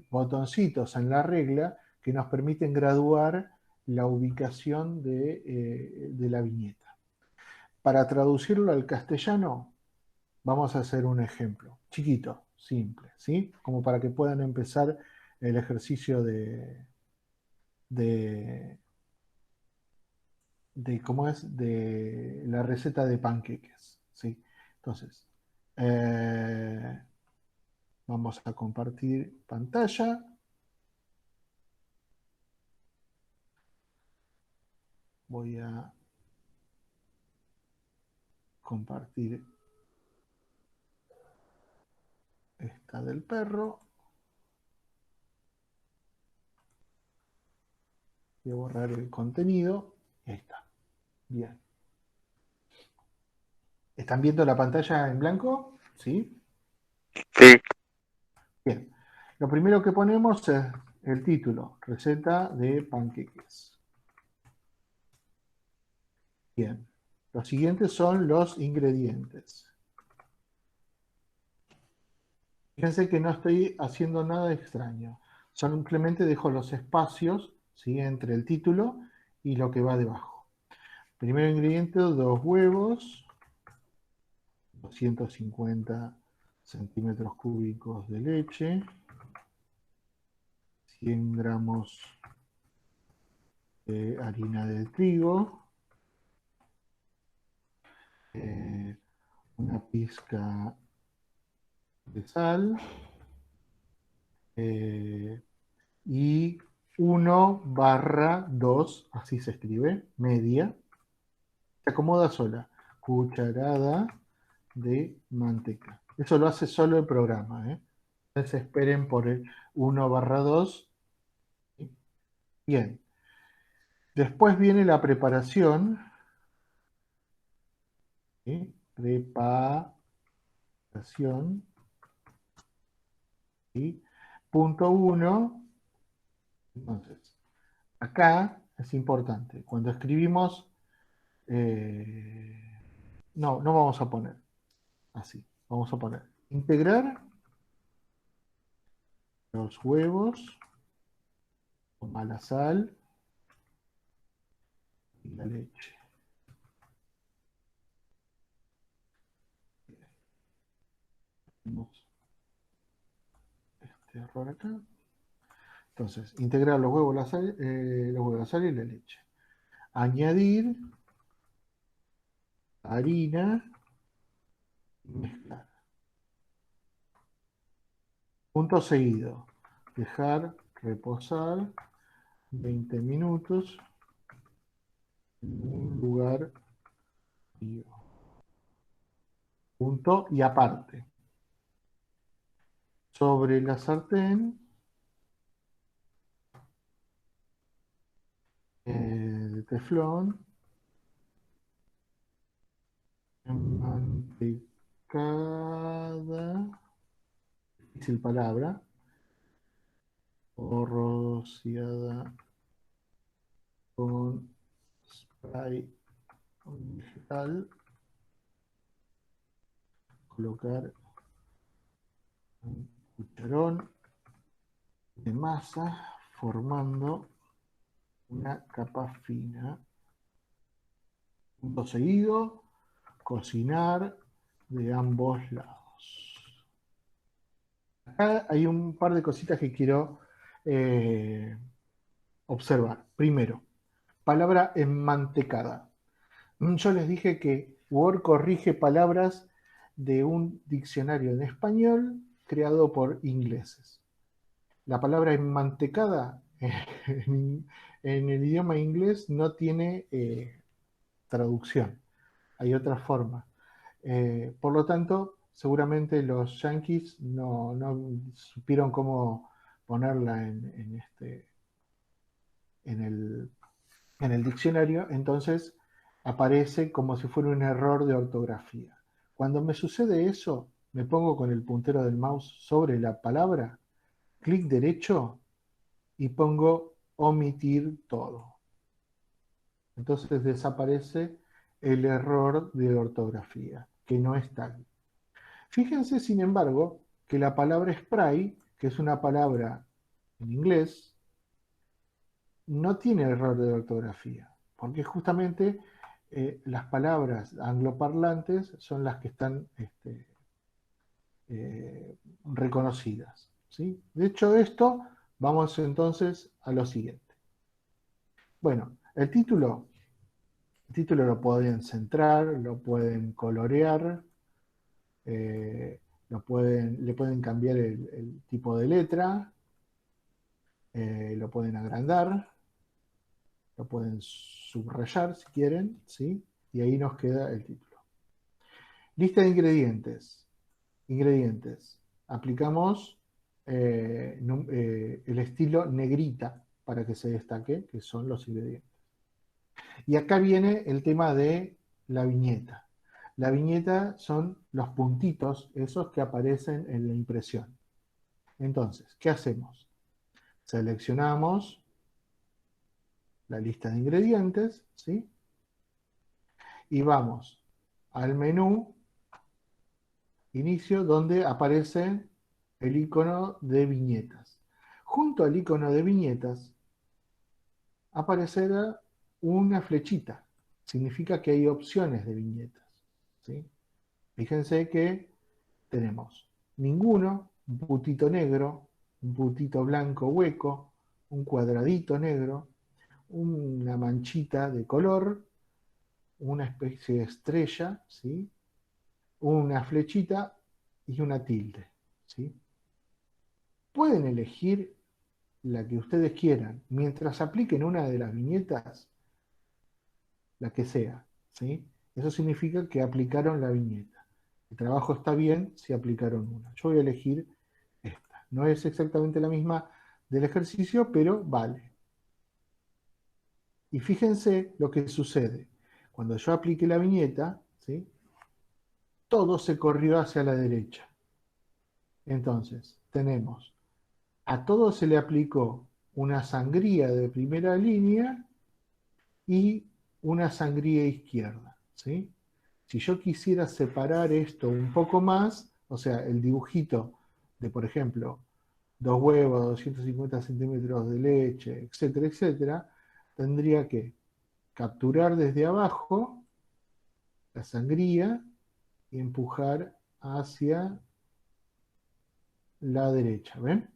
botoncitos en la regla que nos permiten graduar la ubicación de la viñeta. Para traducirlo al castellano, vamos a hacer un ejemplo, chiquito, simple, ¿sí? Como para que puedan empezar el ejercicio de cómo es de la receta de panqueques, ¿sí? Entonces, vamos a compartir pantalla. Voy a compartir esta del perro. Voy a borrar el contenido. Y ahí está. Bien. ¿Están viendo la pantalla en blanco? ¿Sí? Sí. Bien. Lo primero que ponemos es el título, receta de panqueques. Bien. Los siguientes son los ingredientes. Fíjense que no estoy haciendo nada extraño. Simplemente dejo los espacios, ¿sí?, entre el título y lo que va debajo. Primer ingrediente, 2 huevos, 250 centímetros cúbicos de leche, 100 gramos de harina de trigo, una pizca de sal y 1/2, así se escribe, media, se acomoda sola, cucharada de manteca. Eso lo hace solo el programa, ¿eh? Entonces esperen por el 1/2. Bien. Después viene la preparación. ¿Sí? Preparación. ¿Sí? Punto 1. Entonces, acá es importante. Cuando escribimos, no vamos a poner así. Vamos a poner integrar los huevos con la sal y la leche. Tenemos este error acá. Entonces, integrar los huevos, la sal y la leche. Añadir harina y mezclar. Punto seguido. Dejar reposar 20 minutos en un lugar frío. Punto y aparte. Sobre la sartén de teflón, mantecada, difícil palabra, o rociada con spray vegetal, colocar un cucharón de masa formando una capa fina. Punto seguido, cocinar de ambos lados. Acá hay un par de cositas que quiero observar. Primero, palabra enmantecada. Yo les dije que Word corrige palabras de un diccionario en español creado por ingleses. La palabra enmantecada en el idioma inglés no tiene traducción. Hay otra forma. Por lo tanto, seguramente los yanquis no supieron cómo ponerla en el diccionario, entonces aparece como si fuera un error de ortografía. Cuando me sucede eso, me pongo con el puntero del mouse sobre la palabra, clic derecho y pongo omitir todo. Entonces desaparece el error de ortografía, que no está aquí. Fíjense, sin embargo, que la palabra spray, que es una palabra en inglés, no tiene error de ortografía, porque justamente las palabras angloparlantes son las que están reconocidas, ¿sí? De hecho, esto, vamos entonces a lo siguiente. Bueno, el título lo pueden centrar, lo pueden colorear, le pueden cambiar el tipo de letra, lo pueden agrandar, lo pueden subrayar si quieren, ¿sí? Y ahí nos queda el título. Lista de ingredientes. Ingredientes. Aplicamos el estilo negrita para que se destaque, que son los ingredientes. Y acá viene el tema de la viñeta. La viñeta son los puntitos, esos que aparecen en la impresión. Entonces, ¿qué hacemos? Seleccionamos la lista de ingredientes, ¿sí? Y vamos al menú inicio, donde aparece el icono de viñetas. Junto al icono de viñetas aparecerá una flechita. Significa que hay opciones de viñetas, ¿sí? Fíjense que tenemos ninguno, un puntito negro, un puntito blanco hueco, un cuadradito negro, una manchita de color, una especie de estrella, ¿sí? Una flechita y una tilde, ¿sí? Pueden elegir la que ustedes quieran, mientras apliquen una de las viñetas, la que sea, ¿sí? Eso significa que aplicaron la viñeta. El trabajo está bien si aplicaron una. Yo voy a elegir esta. No es exactamente la misma del ejercicio, pero vale. Y fíjense lo que sucede. Cuando yo apliqué la viñeta, ¿sí? Todo se corrió hacia la derecha. Entonces, tenemos, a todo se le aplicó una sangría de primera línea y una sangría izquierda, ¿sí? Si yo quisiera separar esto un poco más, o sea, el dibujito de, por ejemplo, 2 huevos, 250 centímetros de leche, etcétera, etcétera, tendría que capturar desde abajo la sangría y empujar hacia la derecha, ¿ven?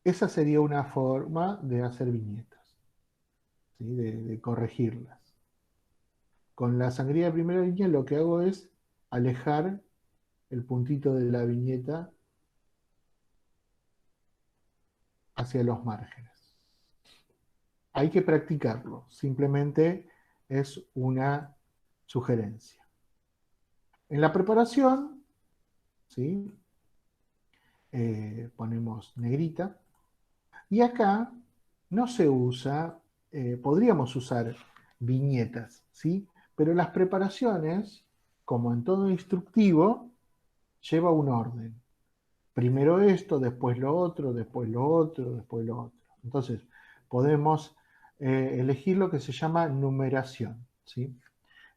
Esa sería una forma de hacer viñetas, ¿sí? De corregirlas. Con la sangría de primera línea lo que hago es alejar el puntito de la viñeta hacia los márgenes. Hay que practicarlo, simplemente es una sugerencia. En la preparación, ¿sí? Ponemos negrita, y acá no se usa, podríamos usar viñetas, ¿sí? Pero las preparaciones, como en todo instructivo, lleva un orden. Primero esto, después lo otro, después lo otro, después lo otro. Entonces, podemos elegir lo que se llama numeración, ¿sí?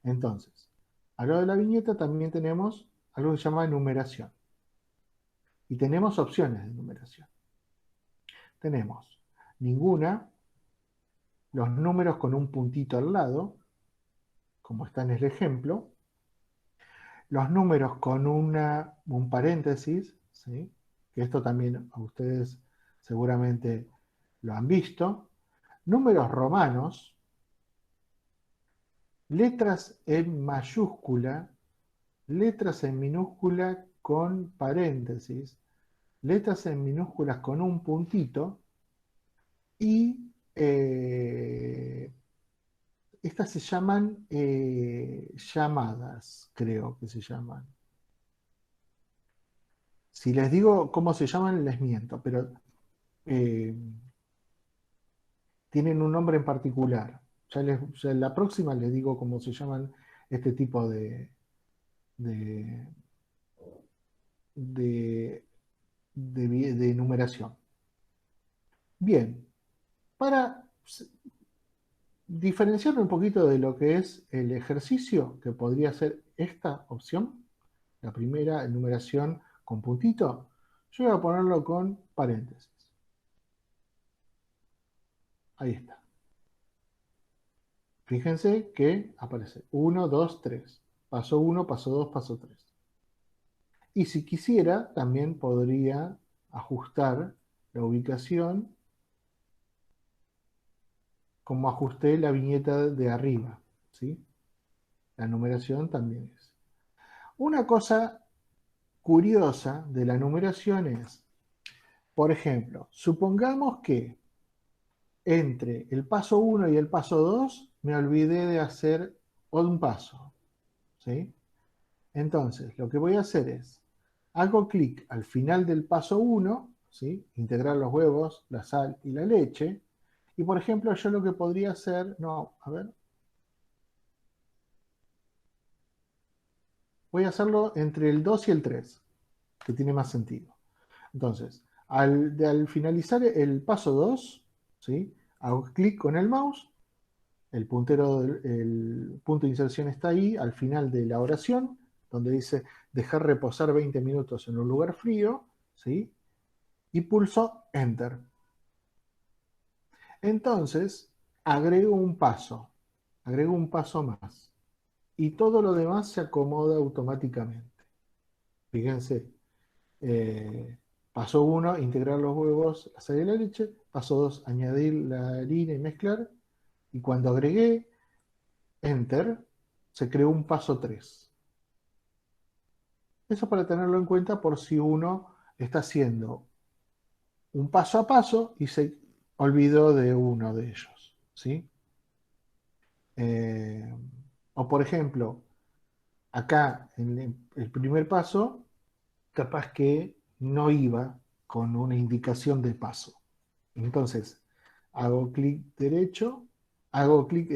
Entonces, al lado de la viñeta también tenemos algo que se llama numeración. Y tenemos opciones de numeración. Tenemos ninguna, los números con un puntito al lado, como está en el ejemplo, los números con un paréntesis, ¿sí? Que esto también a ustedes seguramente lo han visto, números romanos, letras en mayúscula, letras en minúscula con paréntesis, letras en minúsculas con un puntito y estas se llaman llamadas, creo que se llaman. Si les digo cómo se llaman, les miento, pero eh, tienen un nombre en particular. Ya en la próxima les digo cómo se llaman este tipo de, de, de numeración. Bien, para diferenciar un poquito de lo que es el ejercicio, que podría ser esta opción, la primera enumeración con puntito, yo voy a ponerlo con paréntesis. Ahí está. Fíjense que aparece 1, 2, 3. Paso 1, paso 2, paso 3. Y si quisiera, también podría ajustar la ubicación como ajusté la viñeta de arriba, ¿sí? La numeración también es. Una cosa curiosa de la numeración es, por ejemplo, supongamos que entre el paso 1 y el paso 2 me olvidé de hacer un paso, ¿sí? Entonces, lo que voy a hacer es, hago clic al final del paso 1, ¿sí? Integrar los huevos, la sal y la leche, y por ejemplo, yo lo que podría hacer, no, a ver, voy a hacerlo entre el 2 y el 3, que tiene más sentido. Entonces, al finalizar el paso 2, ¿sí? Hago clic con el mouse, el punto de inserción está ahí, al final de la oración, donde dice dejar reposar 20 minutos en un lugar frío, ¿sí? Y pulso Enter. Entonces, agrego un paso más, y todo lo demás se acomoda automáticamente. Fíjense, paso 1, integrar los huevos, la sal y la leche. Paso 2, añadir la harina y mezclar. Y cuando agregué Enter, se creó un paso 3. Eso para tenerlo en cuenta por si uno está haciendo un paso a paso y se olvidó de uno de ellos, ¿sí? O por ejemplo, acá en el primer paso, capaz que no iba con una indicación de paso. Entonces, hago clic derecho, hago clic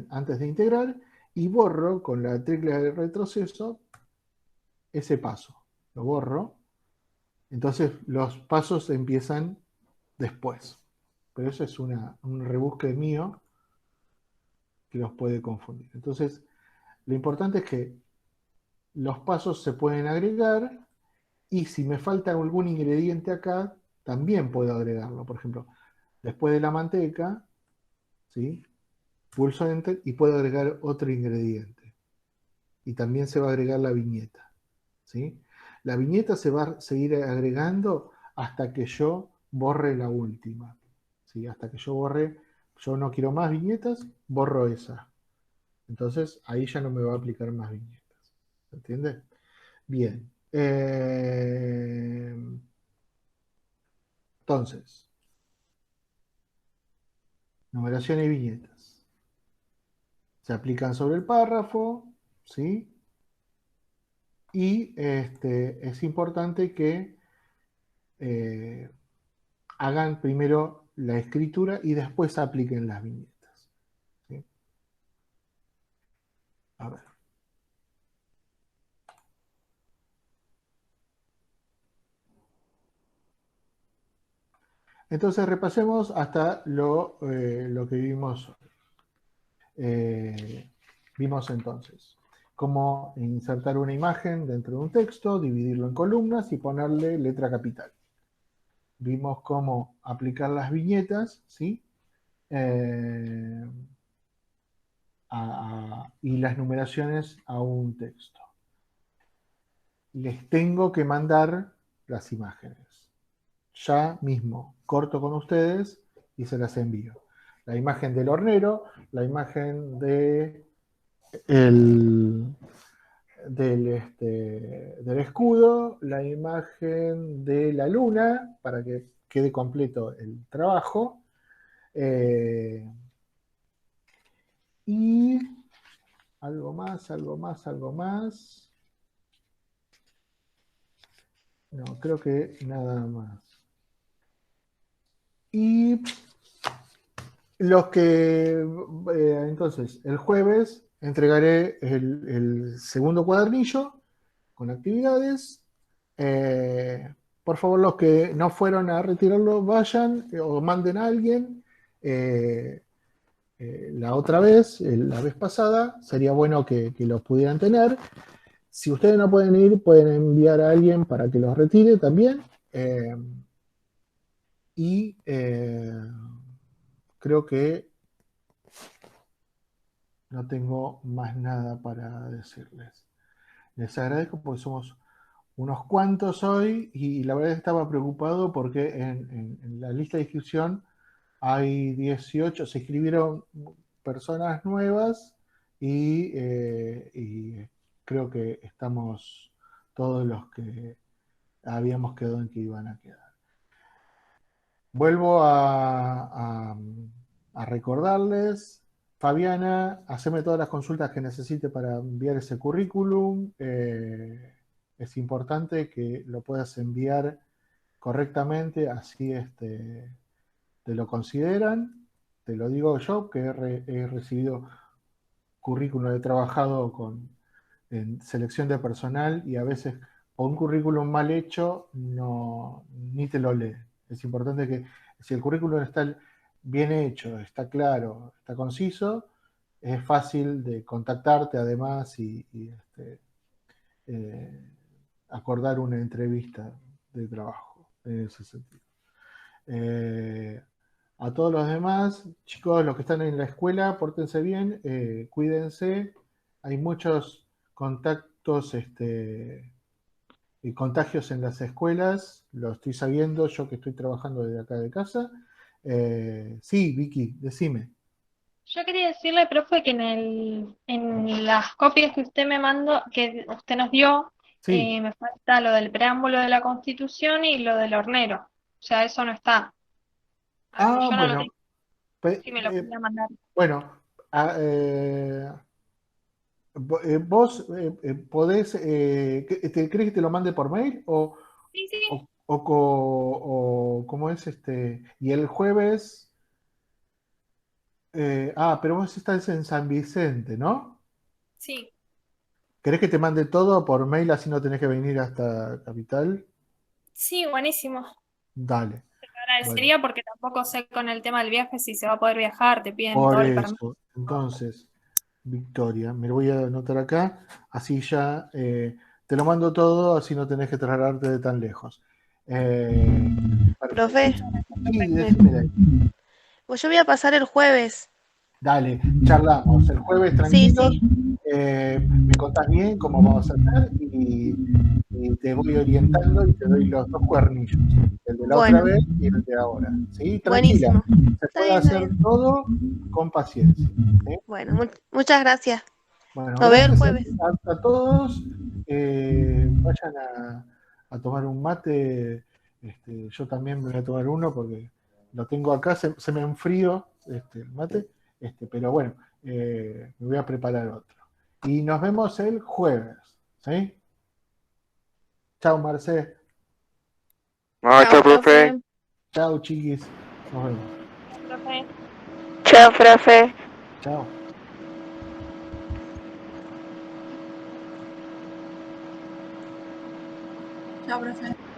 antes de integrar y borro con la tecla de retroceso ese paso. Lo borro. Entonces, los pasos empiezan después. Pero eso es un rebusque mío que los puede confundir. Entonces, lo importante es que los pasos se pueden agregar y si me falta algún ingrediente acá, también puedo agregarlo. Por ejemplo, después de la manteca, ¿sí? Pulso Enter y puedo agregar otro ingrediente. Y también se va a agregar la viñeta, ¿sí? La viñeta se va a seguir agregando hasta que yo borre la última, ¿sí? Hasta que yo borre, yo no quiero más viñetas, borro esa. Entonces ahí ya no me va a aplicar más viñetas. ¿Se entiende? Bien. Entonces, numeración y viñetas. Se aplican sobre el párrafo, ¿sí? Y es importante que hagan primero la escritura y después apliquen las viñetas, ¿sí? A ver. Entonces repasemos hasta lo que vimos. Vimos entonces cómo insertar una imagen dentro de un texto, dividirlo en columnas y ponerle letra capital. Vimos cómo aplicar las viñetas, ¿sí? Y las numeraciones a un texto. Les tengo que mandar las imágenes. Ya mismo corto con ustedes y se las envío. La imagen del hornero, la imagen del escudo, la imagen de la luna, para que quede completo el trabajo. Y algo más, algo más, algo más. No, creo que nada más. Y los que, entonces, el jueves entregaré el segundo cuadernillo con actividades. Por favor, los que no fueron a retirarlo, vayan o manden a alguien. La otra vez, la vez pasada, sería bueno que los pudieran tener. Si ustedes no pueden ir, pueden enviar a alguien para que los retire también. Y creo que no tengo más nada para decirles. Les agradezco porque somos unos cuantos hoy y la verdad estaba preocupado porque en la lista de inscripción hay 18, se inscribieron personas nuevas y creo que estamos todos los que habíamos quedado en que iban a quedar. Vuelvo a recordarles, Fabiana, haceme todas las consultas que necesite para enviar ese currículum. Es importante que lo puedas enviar correctamente, así te lo consideran. Te lo digo yo, que he recibido currículum, he trabajado en selección de personal y a veces con un currículum mal hecho ni te lo leen. Es importante que si el currículum está bien hecho, está claro, está conciso, es fácil de contactarte además y eh, acordar una entrevista de trabajo en ese sentido. A todos los demás, chicos, los que están en la escuela, pórtense bien, cuídense. Hay muchos contactos y contagios en las escuelas, lo estoy sabiendo yo que estoy trabajando desde acá de casa. Sí, Vicky, decime. Yo quería decirle, profe, que en las copias que usted me mandó, que usted nos dio, Sí. me falta lo del preámbulo de la Constitución y lo del hornero. O sea, eso no está. Yo no lo Bueno, tengo. Si me lo podía mandar. bueno, vos podés, ¿crees que te lo mande por mail Sí, sí, o cómo es y el jueves, pero vos estás en San Vicente, ¿no? sí. ¿Querés que te mande todo por mail así no tenés que venir hasta Capital? Sí, buenísimo. Dale, Te lo bueno, agradecería porque tampoco sé con el tema del viaje si se va a poder viajar, te piden por todo el permiso. eso. Entonces, Victoria, me lo voy a anotar acá, así ya te lo mando todo, así no tenés que trasladarte de tan lejos. Perfecto. Profe, Sí, me- decime de ahí. pues yo voy a pasar el jueves. Dale, charlamos el jueves Sí, tranquilos, sí. me contás bien cómo vamos a hacer y te voy orientando y te doy los dos cuernillos, el de la otra Bueno, vez y el de ahora. ¿Sí? Tranquila, buenísimo. se Está puede bien, está hacer bien. todo con paciencia. ¿Sí? Bueno, muchas gracias. Bueno, Nos vemos el gracias jueves. a todos. Vayan a tomar un mate. Yo también me voy a tomar uno porque lo tengo acá, se me enfrío el mate, pero bueno, me voy a preparar otro. Y nos vemos el jueves. ¿Sí? Chao, Marce. No, Chao, chao, profe. profe. Chao, chiquis. Nos vemos. Profe. Chao, profe. Chao. Chao, profe.